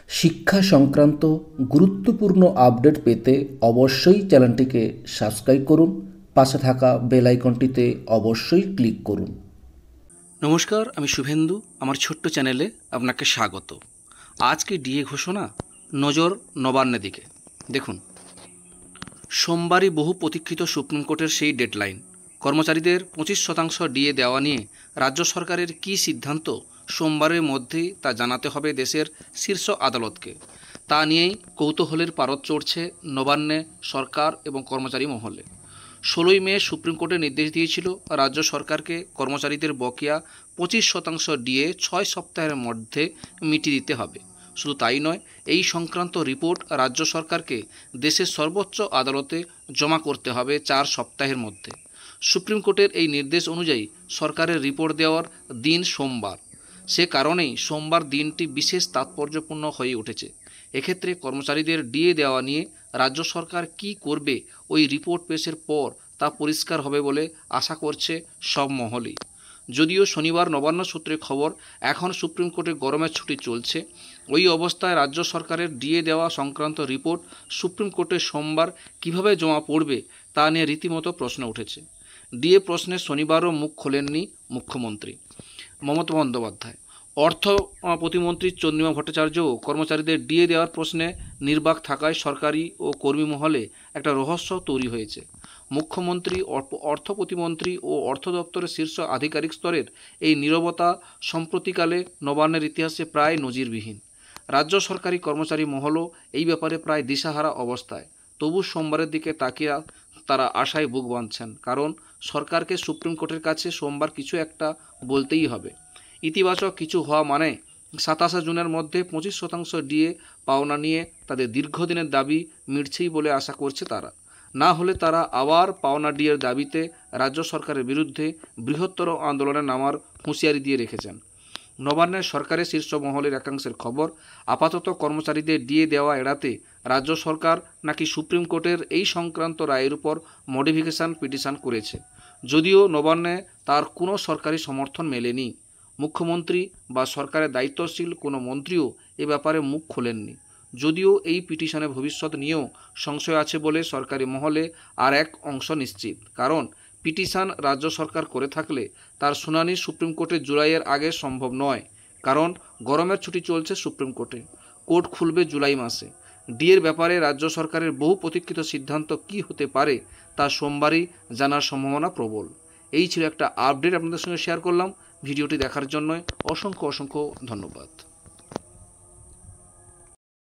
শিক্ষা সংক্রান্ত গুরুত্বপূর্ণ আপডেট পেতে অবশ্যই চ্যানেলটিকে সাবস্ক্রাইব করুন। পাশে থাকা বেল আইকনটিতে অবশ্যই ক্লিক করুন। নমস্কার, আমি শুভেন্দু। আমার ছোট্ট চ্যানেলে আপনাকে স্বাগত। আজকে ডিএ ঘোষণা, নজর নবান্নের দিকে। দেখুন, সোমবারই বহু প্রতীক্ষিত সুপ্রিম কোর্টের সেই ডেডলাইন। কর্মচারীদের 25% ডিএ দেওয়া নিয়ে রাজ্য সরকারের কী সিদ্ধান্ত, সোমবারের মধ্যেই তা জানাতে হবে দেশের শীর্ষ আদালতকে। তা নিয়েই কৌতূহলের পারদ চড়ছে নবান্নে, সরকার এবং কর্মচারী মহলে। 16ই মে সুপ্রিম কোর্টে নির্দেশ দিয়েছিল রাজ্য সরকারকে কর্মচারীদের বকেয়া 25% ডিএ 6 সপ্তাহের মধ্যে মিটিয়ে দিতে হবে। শুধু তাই নয়, এই সংক্রান্ত রিপোর্ট রাজ্য সরকারকে দেশের সর্বোচ্চ আদালতে জমা করতে হবে 4 সপ্তাহের মধ্যে। সুপ্রিম কোর্টের এই নির্দেশ অনুযায়ী সরকারের রিপোর্ট দেওয়ার দিন সোমবার। সে কারণেই সোমবার দিনটি বিশেষ তাৎপর্যপূর্ণ হয়ে উঠেছে। এক্ষেত্রে কর্মচারীদের ডিএ দেওয়া নিয়ে রাজ্য সরকার কী করবে ওই রিপোর্ট পেশের পর তা পরিষ্কার হবে বলে আশা করছে সব মহলেই। যদিও শনিবার নবান্ন সূত্রে খবর, এখন সুপ্রিম কোর্টে গরমের ছুটি চলছে। ওই অবস্থায় রাজ্য সরকারের ডিএ দেওয়া সংক্রান্ত রিপোর্ট সুপ্রিম কোর্টে সোমবার কিভাবে জমা পড়বে তা নিয়ে রীতিমতো প্রশ্ন উঠেছে। ডিএ প্রশ্নে শনিবারও মুখ খোলেননি মুখ্যমন্ত্রী মমতা বন্দ্যোপাধ্যায়। অর্থ প্রতিমন্ত্রী চন্দ্রিমা ভট্টাচার্যও কর্মচারীদের ডিএ দেওয়ার প্রশ্নে নির্বাক থাকায় সরকারি ও কর্মী মহলে একটা রহস্য তৈরি হয়েছে। মুখ্যমন্ত্রী, অর্থ প্রতিমন্ত্রী ও অর্থ দপ্তরের শীর্ষ আধিকারিক স্তরের এই নীরবতা সম্প্রতিকালে নবান্নের ইতিহাসে প্রায় নজিরবিহীন। রাজ্য সরকারি কর্মচারী মহলও এই ব্যাপারে প্রায় দিশাহারা অবস্থায়। তবু সোমবারের দিকে তাকিয়ে তারা আশায় বুক বাঁধছেন, কারণ সরকারকে সুপ্রিম কোর্টের কাছে সোমবার কিছু একটা বলতেই হবে। ইতিবাচক কিছু হওয়া মানে 27 জুনের মধ্যে 25% ডিএ পাওনা নিয়ে তাদের দীর্ঘদিনের দাবি মিটছেই বলে আশা করছে তারা। না হলে তারা আবার পাওনা ডিএর দাবিতে রাজ্য সরকারের বিরুদ্ধে বৃহত্তর আন্দোলনে নামার হুঁশিয়ারি দিয়ে রেখেছেন। নবান্নের সরকারের শীর্ষ মহলের একাংশের খবর, আপাতত কর্মচারীদের ডিএ দেওয়া এড়াতে রাজ্য সরকার নাকি সুপ্রিম কোর্টের এই সংক্রান্ত রায়ের উপর মডিফিকেশন পিটিশন করেছে। যদিও নবান্নে তার কোনো সরকারি সমর্থন মেলেনি। মুখ্যমন্ত্রী বা সরকারের দায়িত্বশীল কোনো মন্ত্রীও এ ব্যাপারে মুখ খোলেননি। যদিও এই পিটিশনের ভবিষ্যৎ নিয়েও সংশয় আছে বলে সরকারি মহলে আর এক অংশ নিশ্চিত, কারণ পিটিশন রাজ্য সরকার করে থাকলে তার শুনানি সুপ্রিম কোর্টে জুলাইয়ের আগে সম্ভব নয়, কারণ গরমের ছুটি চলছে সুপ্রিম কোর্টে। কোর্ট খুলবে জুলাই মাসে। ডিএর ব্যাপারে রাজ্য সরকারের বহু প্রতীক্ষিত সিদ্ধান্ত কী হতে পারে তা সোমবারই জানার সম্ভাবনা প্রবল। এই ছিল একটা আপডেট আপনাদের সঙ্গে শেয়ার করলাম। ভিডিওটি দেখার জন্য অসংখ্য ধন্যবাদ।